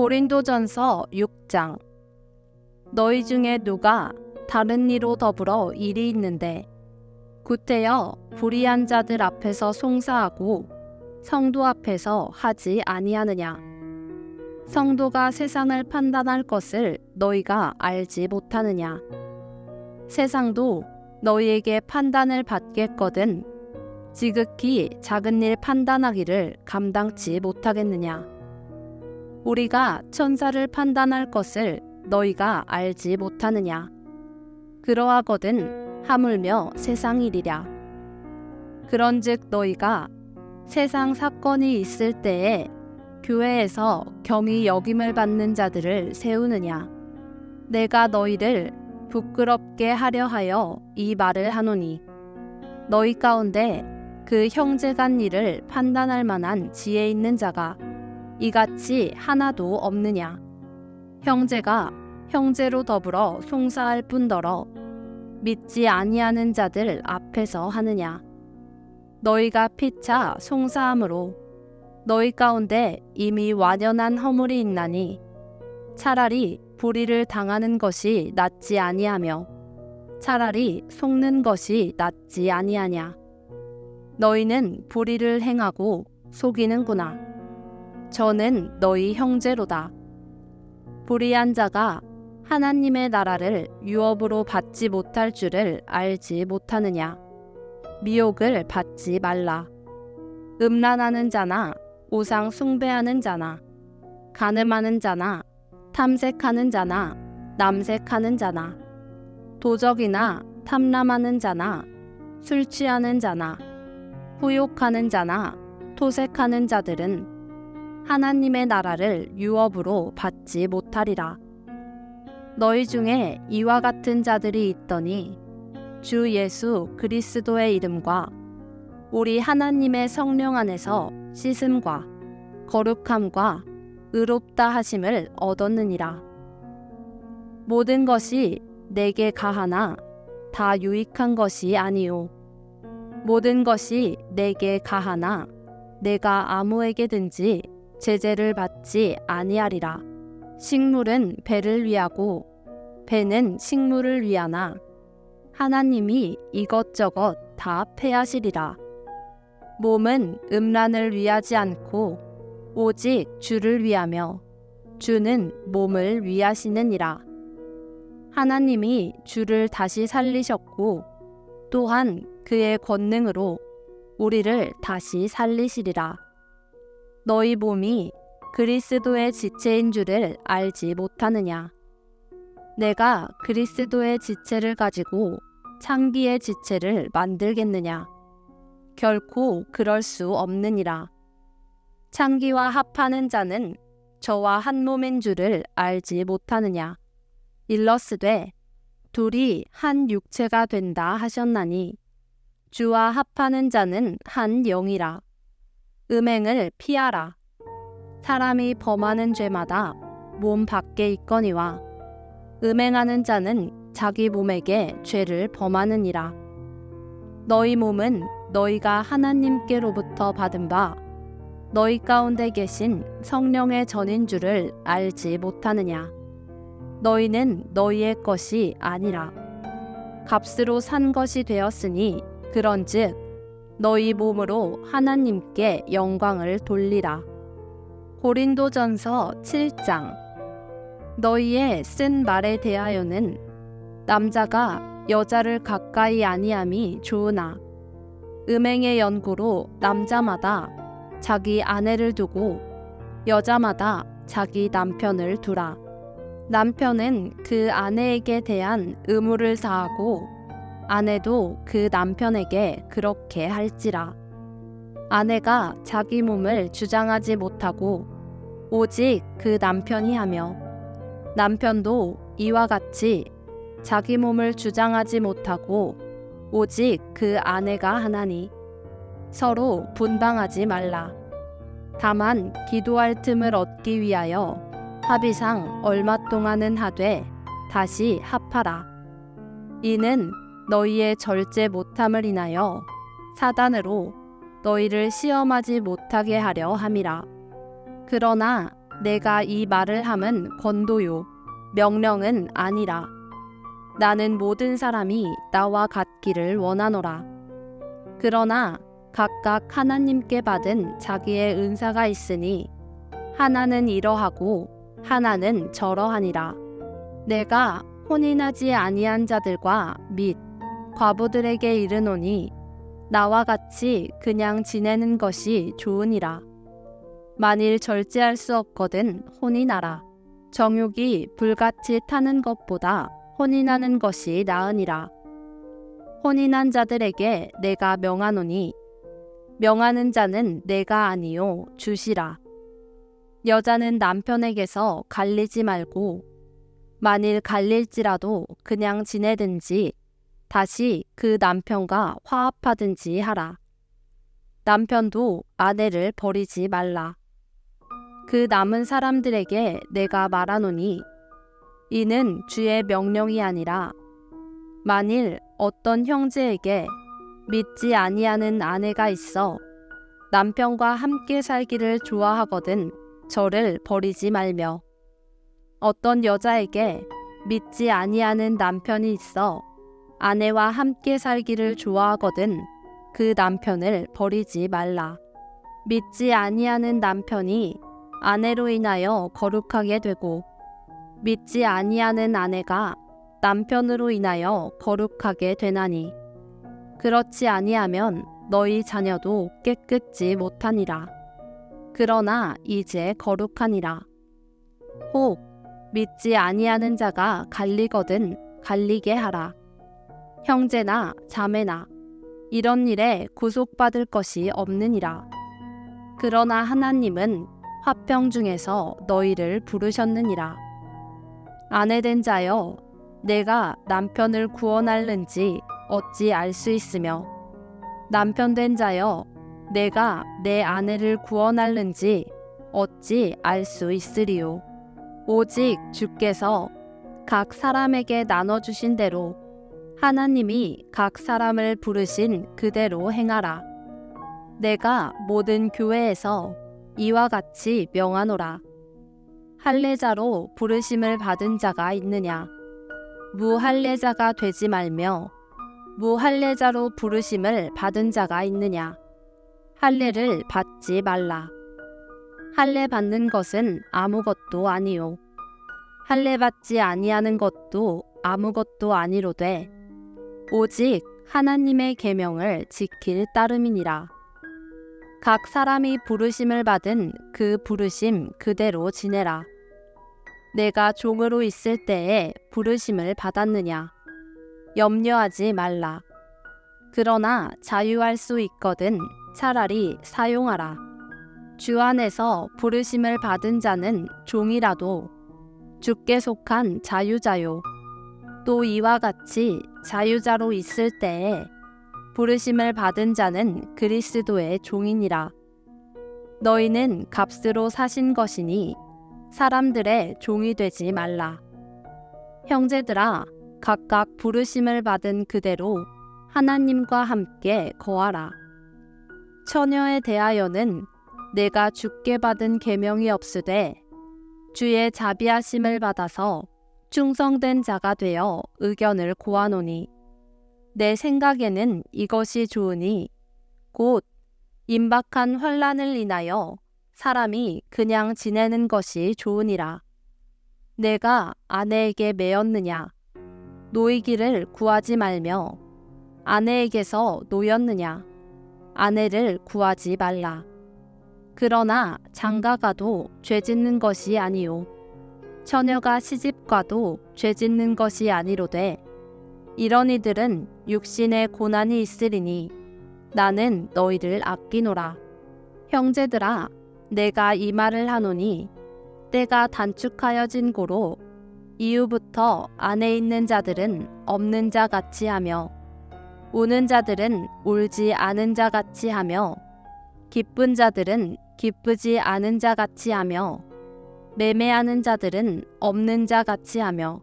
고린도전서 6장. 너희 중에 누가 다른 이로 더불어 일이 있는데 구태여 불의한 자들 앞에서 송사하고 성도 앞에서 하지 아니하느냐. 성도가 세상을 판단할 것을 너희가 알지 못하느냐. 세상도 너희에게 판단을 받겠거든 지극히 작은 일 판단하기를 감당치 못하겠느냐. 우리가 천사를 판단할 것을 너희가 알지 못하느냐. 그러하거든 하물며 세상 일이랴. 그런즉 너희가 세상 사건이 있을 때에 교회에서 경히 여김을 받는 자들을 세우느냐. 내가 너희를 부끄럽게 하려 하여 이 말을 하노니 너희 가운데 그 형제 간 일을 판단할 만한 지혜 있는 자가 이같이 하나도 없느냐. 형제가 형제로 더불어 송사할 뿐더러 믿지 아니하는 자들 앞에서 하느냐. 너희가 피차 송사함으로 너희 가운데 이미 완연한 허물이 있나니 차라리 불의를 당하는 것이 낫지 아니하며 차라리 속는 것이 낫지 아니하냐. 너희는 불의를 행하고 속이는구나. 저는 너희 형제로다. 불의한 자가 하나님의 나라를 유업으로 받지 못할 줄을 알지 못하느냐. 미혹을 받지 말라. 음란하는 자나 우상 숭배하는 자나 간음하는 자나 탐색하는 자나 남색하는 자나 도적이나 탐람하는 자나 술 취하는 자나 후욕하는 자나 토색하는 자들은 하나님의 나라를 유업으로 받지 못하리라. 너희 중에 이와 같은 자들이 있더니 주 예수 그리스도의 이름과 우리 하나님의 성령 안에서 씻음과 거룩함과 의롭다 하심을 얻었느니라. 모든 것이 내게 가하나 다 유익한 것이 아니요 모든 것이 내게 가하나 내가 아무에게든지 제재를 받지 아니하리라. 식물은 배를 위하고 배는 식물을 위하나 하나님이 이것저것 다 패하시리라. 몸은 음란을 위하지 않고 오직 주를 위하며 주는 몸을 위하시느니라. 하나님이 주를 다시 살리셨고 또한 그의 권능으로 우리를 다시 살리시리라. 너희 몸이 그리스도의 지체인 줄을 알지 못하느냐. 내가 그리스도의 지체를 가지고 창기의 지체를 만들겠느냐. 결코 그럴 수 없느니라. 창기와 합하는 자는 저와 한 몸인 줄을 알지 못하느냐. 일러스되 둘이 한 육체가 된다 하셨나니 주와 합하는 자는 한 영이라. 음행을 피하라. 사람이 범하는 죄마다 몸 밖에 있거니와 음행하는 자는 자기 몸에게 죄를 범하느니라. 너희 몸은 너희가 하나님께로부터 받은 바 너희 가운데 계신 성령의 전인 줄을 알지 못하느냐. 너희는 너희의 것이 아니라 값으로 산 것이 되었으니 그런즉 너희 몸으로 하나님께 영광을 돌리라. 고린도전서 7장. 너희의 쓴 말에 대하여는 남자가 여자를 가까이 아니함이 좋으나 음행의 연고로 남자마다 자기 아내를 두고 여자마다 자기 남편을 두라. 남편은 그 아내에게 대한 의무를 다하고 아내도 그 남편에게 그렇게 할지라. 아내가 자기 몸을 주장하지 못하고 오직 그 남편이 하며 남편도 이와 같이 자기 몸을 주장하지 못하고 오직 그 아내가 하나니 서로 분방하지 말라. 다만 기도할 틈을 얻기 위하여 합의상 얼마 동안은 하되 다시 합하라. 이는 너희의 절제 못함을 인하여 사단으로 너희를 시험하지 못하게 하려 함이라. 그러나 내가 이 말을 함은 권도요 명령은 아니라. 나는 모든 사람이 나와 같기를 원하노라. 그러나 각각 하나님께 받은 자기의 은사가 있으니 하나는 이러하고 하나는 저러하니라. 내가 혼인하지 아니한 자들과 및 과부들에게 이르노니 나와 같이 그냥 지내는 것이 좋으니라. 만일 절제할 수 없거든 혼인하라. 정욕이 불같이 타는 것보다 혼인하는 것이 나으니라. 혼인한 자들에게 내가 명하노니 명하는 자는 내가 아니요 주시라. 여자는 남편에게서 갈리지 말고 만일 갈릴지라도 그냥 지내든지 다시 그 남편과 화합하든지 하라. 남편도 아내를 버리지 말라. 그 남은 사람들에게 내가 말하노니 이는 주의 명령이 아니라 만일 어떤 형제에게 믿지 아니하는 아내가 있어 남편과 함께 살기를 좋아하거든 저를 버리지 말며 어떤 여자에게 믿지 아니하는 남편이 있어 아내와 함께 살기를 좋아하거든 그 남편을 버리지 말라. 믿지 아니하는 남편이 아내로 인하여 거룩하게 되고 믿지 아니하는 아내가 남편으로 인하여 거룩하게 되나니 그렇지 아니하면 너희 자녀도 깨끗지 못하니라. 그러나 이제 거룩하니라. 혹 믿지 아니하는 자가 갈리거든 갈리게 하라. 형제나 자매나 이런 일에 구속받을 것이 없느니라. 그러나 하나님은 화평 중에서 너희를 부르셨느니라. 아내된 자여 내가 남편을 구원할는지 어찌 알 수 있으며 남편된 자여 내가 내 아내를 구원할는지 어찌 알 수 있으리요. 오직 주께서 각 사람에게 나눠주신 대로 하나님이 각 사람을 부르신 그대로 행하라. 내가 모든 교회에서 이와 같이 명하노라. 할례자로 부르심을 받은 자가 있느냐? 무할례자가 되지 말며 무할례자로 부르심을 받은 자가 있느냐? 할례를 받지 말라. 할례 받는 것은 아무것도 아니요 할례 받지 아니하는 것도 아무것도 아니로되 오직 하나님의 계명을 지킬 따름이니라. 각 사람이 부르심을 받은 그 부르심 그대로 지내라. 내가 종으로 있을 때에 부르심을 받았느냐? 염려하지 말라. 그러나 자유할 수 있거든 차라리 사용하라. 주 안에서 부르심을 받은 자는 종이라도 주께 속한 자유자요. 또 이와 같이 자유자로 있을 때에 부르심을 받은 자는 그리스도의 종이니라. 너희는 값으로 사신 것이니 사람들의 종이 되지 말라. 형제들아 각각 부르심을 받은 그대로 하나님과 함께 거하라. 처녀에 대하여는 내가 주께 받은 계명이 없으되 주의 자비하심을 받아서 충성된 자가 되어 의견을 고하노니 내 생각에는 이것이 좋으니 곧 임박한 환난을 인하여 사람이 그냥 지내는 것이 좋으니라. 내가 아내에게 매였느냐? 노이기를 구하지 말며 아내에게서 노였느냐? 아내를 구하지 말라. 그러나 장가가도 죄짓는 것이 아니요 처녀가 시집가도 죄짓는 것이 아니로되 이런 이들은 육신의 고난이 있으리니 나는 너희를 아끼노라. 형제들아 내가 이 말을 하노니 때가 단축하여진 고로 이후부터 안에 있는 자들은 없는 자 같이 하며 우는 자들은 울지 않은 자 같이 하며 기쁜 자들은 기쁘지 않은 자 같이 하며 매매하는 자들은 없는 자 같이 하며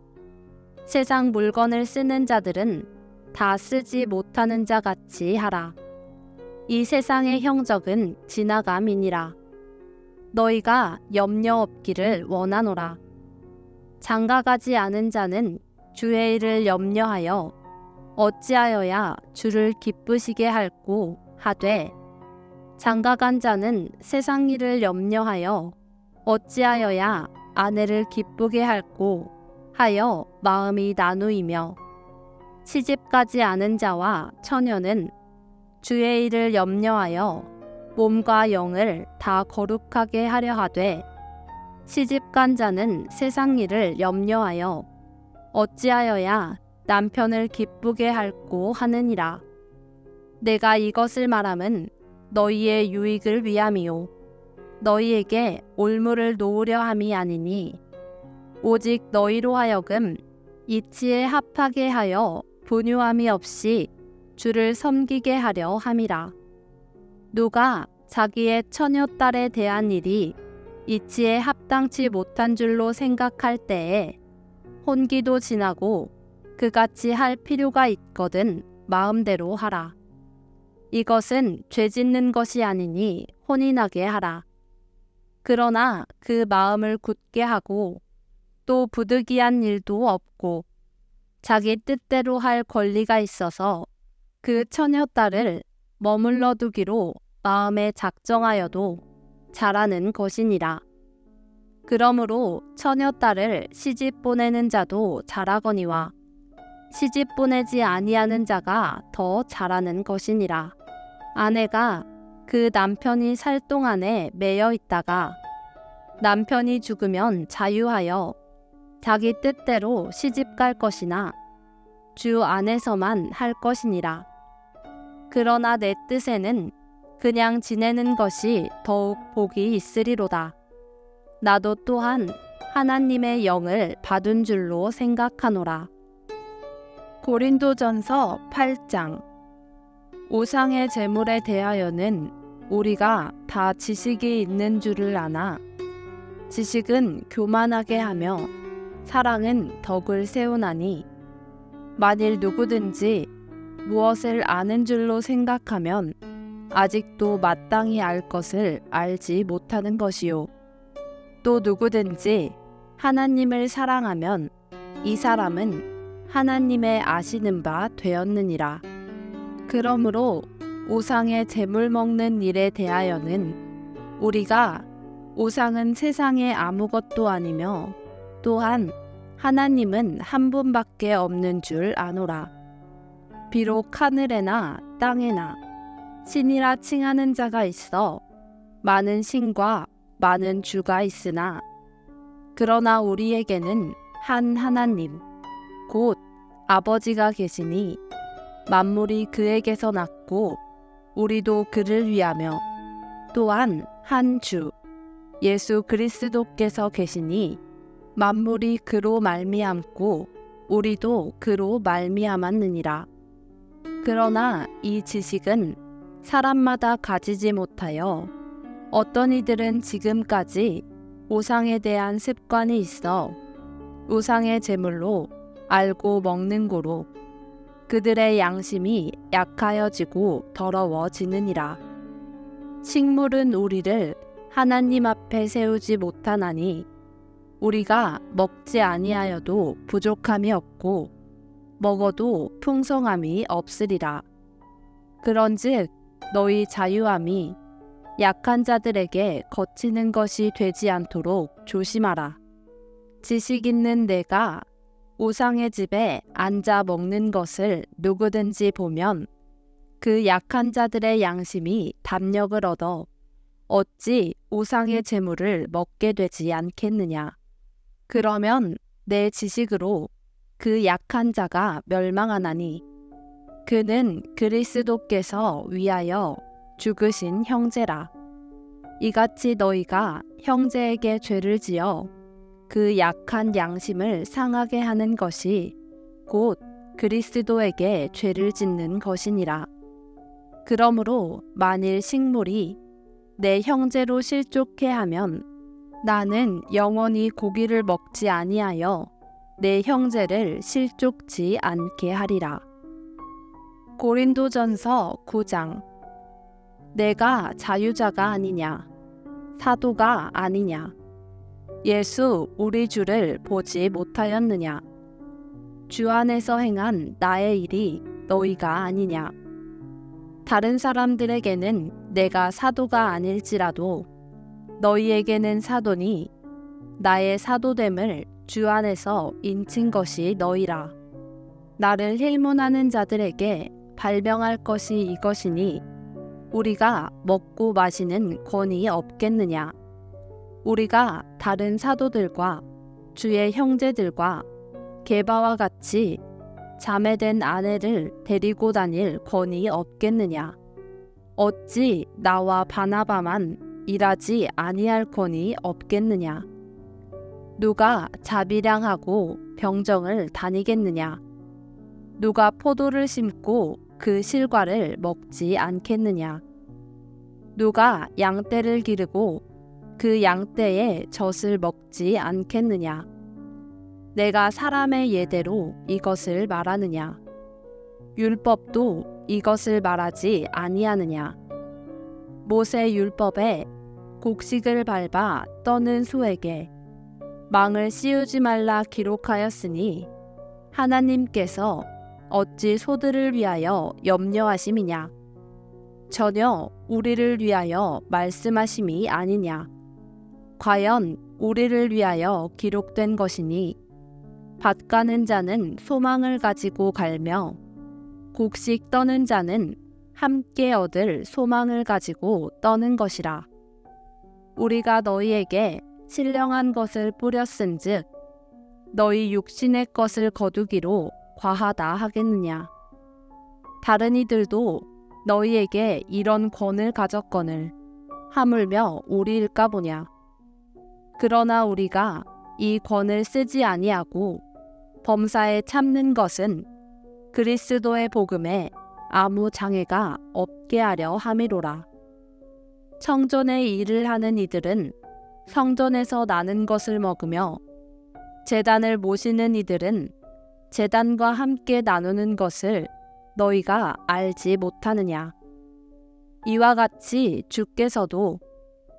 세상 물건을 쓰는 자들은 다 쓰지 못하는 자 같이 하라. 이 세상의 형적은 지나감이니라. 너희가 염려 없기를 원하노라. 장가가지 않은 자는 주의 일을 염려하여 어찌하여야 주를 기쁘시게 할꼬 하되, 장가간 자는 세상 일을 염려하여 어찌하여야 아내를 기쁘게 할꼬 하여 마음이 나누이며, 시집가지 않은 자와 처녀는 주의 일을 염려하여 몸과 영을 다 거룩하게 하려 하되, 시집간 자는 세상 일을 염려하여 어찌하여야 남편을 기쁘게 할꼬 하느니라. 내가 이것을 말함은 너희의 유익을 위함이요 너희에게 올무를 놓으려 함이 아니니, 오직 너희로 하여금 이치에 합하게 하여 분유함이 없이 주를 섬기게 하려 함이라. 누가 자기의 처녀딸에 대한 일이 이치에 합당치 못한 줄로 생각할 때에 혼기도 지나고 그같이 할 필요가 있거든 마음대로 하라. 이것은 죄짓는 것이 아니니 혼인하게 하라. 그러나 그 마음을 굳게 하고 또 부득이한 일도 없고 자기 뜻대로 할 권리가 있어서 그 처녀딸을 머물러 두기로 마음에 작정하여도 잘하는 것이니라. 그러므로 처녀딸을 시집 보내는 자도 잘하거니와 시집 보내지 아니하는 자가 더 잘하는 것이니라. 아내가 그 남편이 살 동안에 매여 있다가 남편이 죽으면 자유하여 자기 뜻대로 시집 갈 것이나 주 안에서만 할 것이니라. 그러나 내 뜻에는 그냥 지내는 것이 더욱 복이 있으리로다. 나도 또한 하나님의 영을 받은 줄로 생각하노라. 고린도전서 8장. 우상의 제물에 대하여는 우리가 다 지식이 있는 줄을 아나, 지식은 교만하게 하며 사랑은 덕을 세우나니, 만일 누구든지 무엇을 아는 줄로 생각하면 아직도 마땅히 알 것을 알지 못하는 것이요, 또 누구든지 하나님을 사랑하면 이 사람은 하나님의 아시는 바 되었느니라. 그러므로 우상의 제물 먹는 일에 대하여는 우리가 우상은 세상에 아무것도 아니며 또한 하나님은 한 분밖에 없는 줄 아노라. 비록 하늘에나 땅에나 신이라 칭하는 자가 있어 많은 신과 많은 주가 있으나, 그러나 우리에게는 한 하나님 곧 아버지가 계시니 만물이 그에게서 났고 우리도 그를 위하며, 또한 한 주 예수 그리스도께서 계시니 만물이 그로 말미암고 우리도 그로 말미암았느니라. 그러나 이 지식은 사람마다 가지지 못하여 어떤 이들은 지금까지 우상에 대한 습관이 있어 우상의 제물로 알고 먹는 고로 그들의 양심이 약하여지고 더러워지느니라. 식물은 우리를 하나님 앞에 세우지 못하나니 우리가 먹지 아니하여도 부족함이 없고 먹어도 풍성함이 없으리라. 그런즉 너희 자유함이 약한 자들에게 거치는 것이 되지 않도록 조심하라. 지식 있는 내가 우상의 집에 앉아 먹는 것을 누구든지 보면 그 약한 자들의 양심이 담력을 얻어 어찌 우상의 제물을 먹게 되지 않겠느냐. 그러면 내 지식으로 그 약한 자가 멸망하나니, 그는 그리스도께서 위하여 죽으신 형제라. 이같이 너희가 형제에게 죄를 지어 그 약한 양심을 상하게 하는 것이 곧 그리스도에게 죄를 짓는 것이니라. 그러므로 만일 식물이 내 형제로 실족해 하면 나는 영원히 고기를 먹지 아니하여 내 형제를 실족치 않게 하리라. 고린도전서 9장. 내가 자유자가 아니냐? 사도가 아니냐? 예수 우리 주를 보지 못하였느냐? 주 안에서 행한 나의 일이 너희가 아니냐? 다른 사람들에게는 내가 사도가 아닐지라도 너희에게는 사도니 나의 사도됨을 주 안에서 인친 것이 너희라. 나를 힐문하는 자들에게 발명할 것이 이것이니 우리가 먹고 마시는 권이 없겠느냐? 우리가 다른 사도들과 주의 형제들과 게바와 같이 자매된 아내를 데리고 다닐 권이 없겠느냐? 어찌 나와 바나바만 일하지 아니할 권이 없겠느냐? 누가 자비량하고 병정을 다니겠느냐? 누가 포도를 심고 그 실과를 먹지 않겠느냐? 누가 양떼를 기르고 그 양떼의 젖을 먹지 않겠느냐? 내가 사람의 예대로 이것을 말하느냐? 율법도 이것을 말하지 아니하느냐? 모세 율법에 곡식을 밟아 떠는 소에게 망을 씌우지 말라 기록하였으니 하나님께서 어찌 소들을 위하여 염려하심이냐? 전혀 우리를 위하여 말씀하심이 아니냐? 과연 우리를 위하여 기록된 것이니 밭 가는 자는 소망을 가지고 갈며 곡식 떠는 자는 함께 얻을 소망을 가지고 떠는 것이라. 우리가 너희에게 신령한 것을 뿌렸은즉 너희 육신의 것을 거두기로 과하다 하겠느냐? 다른 이들도 너희에게 이런 권을 가졌거늘 하물며 우리일까 보냐? 그러나 우리가 이 권을 쓰지 아니하고 범사에 참는 것은 그리스도의 복음에 아무 장애가 없게 하려 함이로라. 성전의 일을 하는 이들은 성전에서 나는 것을 먹으며 제단을 모시는 이들은 제단과 함께 나누는 것을 너희가 알지 못하느냐? 이와 같이 주께서도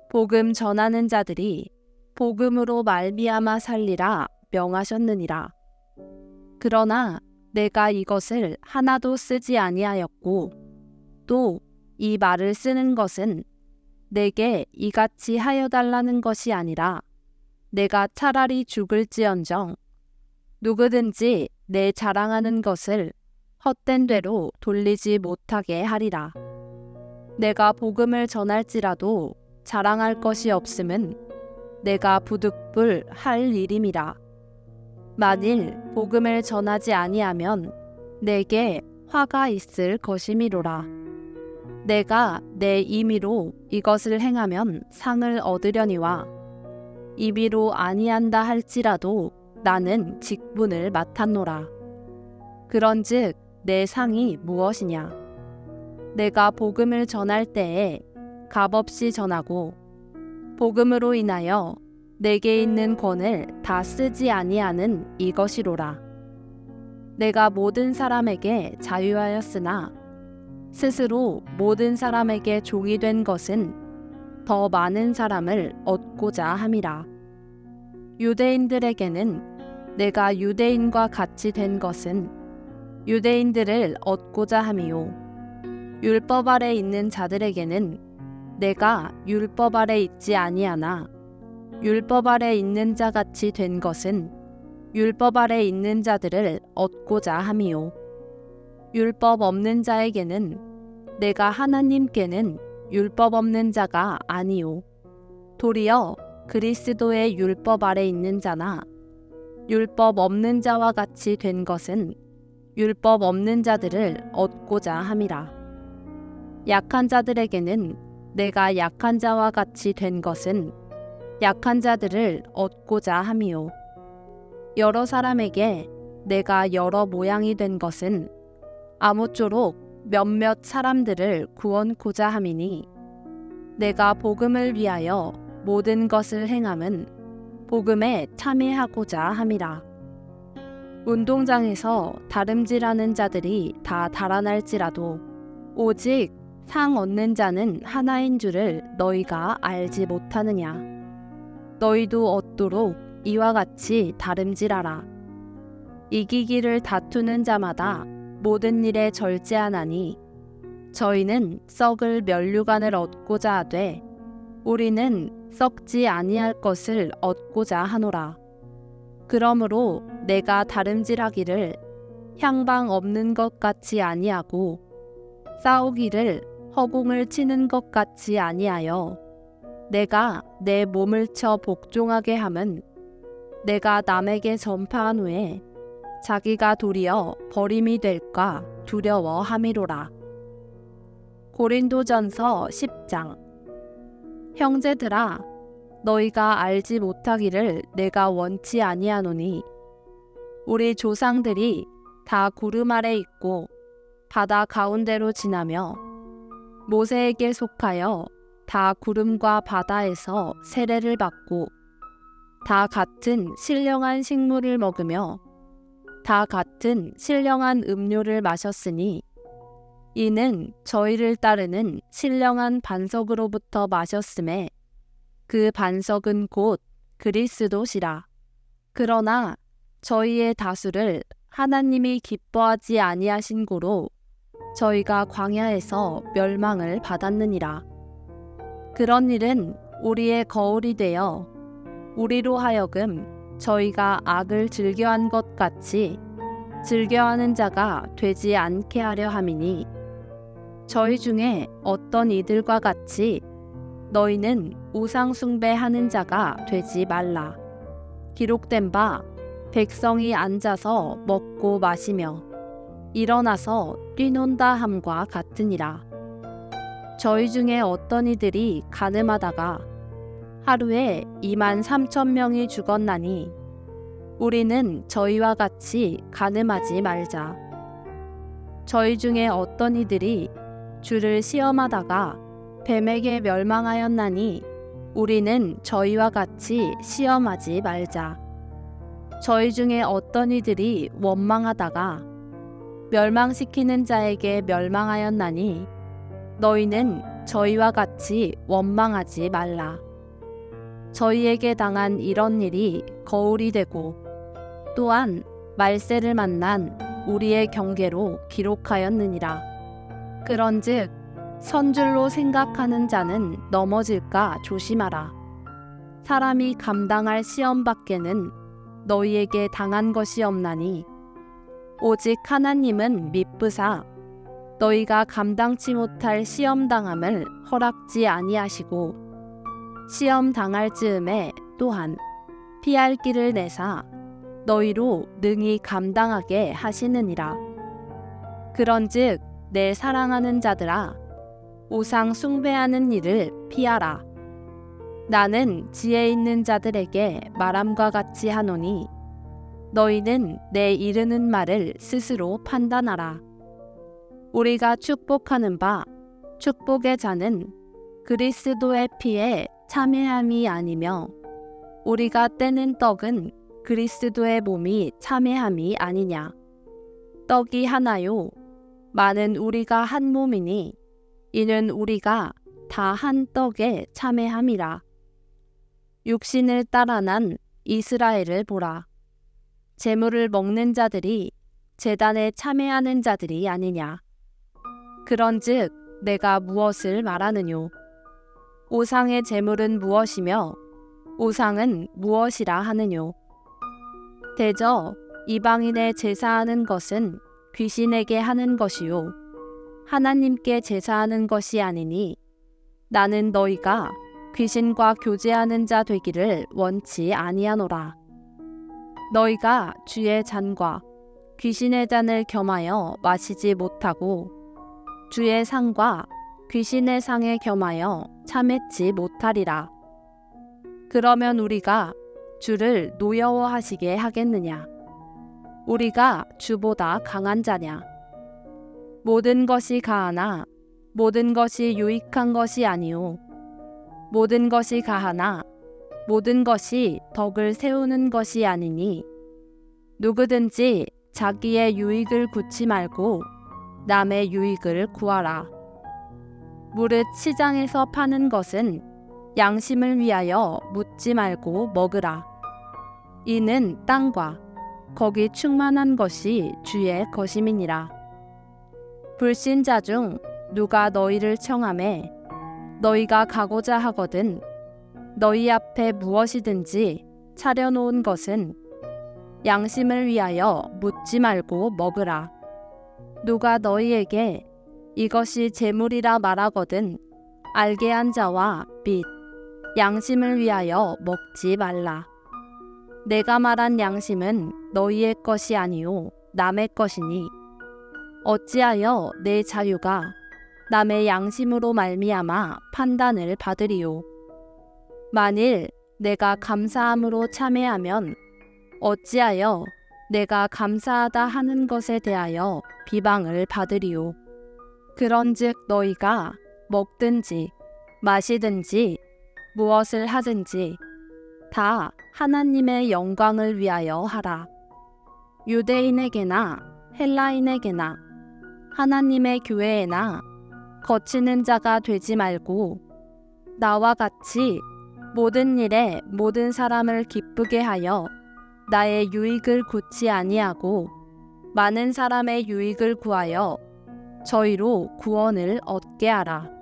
복음 전하는 자들이 복음으로 말미암아 살리라 명하셨느니라. 그러나 내가 이것을 하나도 쓰지 아니하였고 또 이 말을 쓰는 것은 내게 이같이 하여 달라는 것이 아니라 내가 차라리 죽을지언정 누구든지 내 자랑하는 것을 헛된 대로 돌리지 못하게 하리라. 내가 복음을 전할지라도 자랑할 것이 없음은 내가 부득불 할 일임이라. 만일 복음을 전하지 아니하면 내게 화가 있을 것이미로라. 내가 내 임의로 이것을 행하면 상을 얻으려니와 임의로 아니한다 할지라도 나는 직분을 맡았노라. 그런즉 내 상이 무엇이냐? 내가 복음을 전할 때에 값없이 전하고 복음으로 인하여 내게 있는 권을 다 쓰지 아니하는 이것이로라. 내가 모든 사람에게 자유하였으나 스스로 모든 사람에게 종이 된 것은 더 많은 사람을 얻고자 함이라. 유대인들에게는 내가 유대인과 같이 된 것은 유대인들을 얻고자 함이요 율법 아래 있는 자들에게는 내가 율법 아래 있지 아니하나 율법 아래 있는 자 같이 된 것은 율법 아래 있는 자들을 얻고자 함이요 율법 없는 자에게는 내가 하나님께는 율법 없는 자가 아니요 도리어 그리스도의 율법 아래 있는 자나 율법 없는 자와 같이 된 것은 율법 없는 자들을 얻고자 함이라. 약한 자들에게는 내가 약한 자와 같이 된 것은 약한 자들을 얻고자 함이요 여러 사람에게 내가 여러 모양이 된 것은 아무쪼록 몇몇 사람들을 구원코자 함이니 내가 복음을 위하여 모든 것을 행함은 복음에 참여하고자 함이라. 운동장에서 다름질하는 자들이 다 달아날지라도 오직 상 얻는 자는 하나인 줄을 너희가 알지 못하느냐. 너희도 얻도록 이와 같이 다름질하라. 이기기를 다투는 자마다 모든 일에 절제하나니 저희는 썩을 면류관을 얻고자 하되 우리는 썩지 아니할 것을 얻고자 하노라. 그러므로 내가 다름질하기를 향방 없는 것 같이 아니하고 싸우기를 허공을 치는 것 같이 아니하여 내가 내 몸을 쳐 복종하게 함은 내가 남에게 전파한 후에 자기가 도리어 버림이 될까 두려워함이로라. 고린도전서 10장. 형제들아, 너희가 알지 못하기를 내가 원치 아니하노니 우리 조상들이 다 구름 아래 있고 바다 가운데로 지나며 모세에게 속하여 다 구름과 바다에서 세례를 받고 다 같은 신령한 식물을 먹으며 다 같은 신령한 음료를 마셨으니 이는 저희를 따르는 신령한 반석으로부터 마셨음에 그 반석은 곧 그리스도시라. 그러나 저희의 다수를 하나님이 기뻐하지 아니하신 고로 저희가 광야에서 멸망을 받았느니라. 그런 일은 우리의 거울이 되어 우리로 하여금 저희가 악을 즐겨한 것 같이 즐겨하는 자가 되지 않게 하려 함이니 저희 중에 어떤 이들과 같이 너희는 우상 숭배하는 자가 되지 말라. 기록된 바 백성이 앉아서 먹고 마시며 일어나서 뛰논다 함과 같으니라. 저희 중에 어떤 이들이 가늠하다가 하루에 23,000명이 죽었나니 우리는 저희와 같이 가늠하지 말자. 저희 중에 어떤 이들이 주를 시험하다가 뱀에게 멸망하였나니 우리는 저희와 같이 시험하지 말자. 저희 중에 어떤 이들이 원망하다가 멸망시키는 자에게 멸망하였나니 너희는 저희와 같이 원망하지 말라. 저희에게 당한 이런 일이 거울이 되고 또한 말세를 만난 우리의 경계로 기록하였느니라. 그런즉 선줄로 생각하는 자는 넘어질까 조심하라. 사람이 감당할 시험 밖에는 너희에게 당한 것이 없나니 오직 하나님은 미쁘사 너희가 감당치 못할 시험 당함을 허락지 아니하시고 시험 당할 즈음에 또한 피할 길을 내사 너희로 능히 감당하게 하시느니라. 그런즉 내 사랑하는 자들아, 우상 숭배하는 일을 피하라. 나는 지혜 있는 자들에게 말함과 같이 하노니 너희는 내 이르는 말을 스스로 판단하라. 우리가 축복하는 바 축복의 자는 그리스도의 피에 참회함이 아니며 우리가 떼는 떡은 그리스도의 몸이 참회함이 아니냐. 떡이 하나요 많은 우리가 한 몸이니 이는 우리가 다 한 떡에 참회함이라. 육신을 따라 난 이스라엘을 보라. 제물을 먹는 자들이 제단에 참회하는 자들이 아니냐. 그런즉 내가 무엇을 말하느뇨. 우상의 제물은 무엇이며 우상은 무엇이라 하느뇨. 대저 이방인의 제사하는 것은 귀신에게 하는 것이요 하나님께 제사하는 것이 아니니 나는 너희가 귀신과 교제하는 자 되기를 원치 아니하노라. 너희가 주의 잔과 귀신의 잔을 겸하여 마시지 못하고 주의 상과 귀신의 상에 겸하여 참회치 못하리라. 그러면 우리가 주를 노여워하시게 하겠느냐? 우리가 주보다 강한 자냐? 모든 것이 가하나 모든 것이 유익한 것이 아니오. 모든 것이 가하나 모든 것이 덕을 세우는 것이 아니니 누구든지 자기의 유익을 구치 말고 남의 유익을 구하라. 무릇 시장에서 파는 것은 양심을 위하여 묻지 말고 먹으라. 이는 땅과 거기 충만한 것이 주의 것임이니라. 불신자 중 누가 너희를 청하매 너희가 가고자 하거든 너희 앞에 무엇이든지 차려놓은 것은 양심을 위하여 묻지 말고 먹으라. 누가 너희에게 이것이 재물이라 말하거든 알게 한 자와 빚 양심을 위하여 먹지 말라. 내가 말한 양심은 너희의 것이 아니요 남의 것이니 어찌하여 내 자유가 남의 양심으로 말미암아 판단을 받으리요. 만일 내가 감사함으로 참회하면 어찌하여 내가 감사하다 하는 것에 대하여 비방을 받으리요. 그런즉 너희가 먹든지 마시든지 무엇을 하든지 다 하나님의 영광을 위하여 하라. 유대인에게나 헬라인에게나 하나님의 교회에나 거치는 자가 되지 말고 나와 같이 모든 일에 모든 사람을 기쁘게 하여 나의 유익을 구치 아니하고 많은 사람의 유익을 구하여 저희로 구원을 얻게 하라.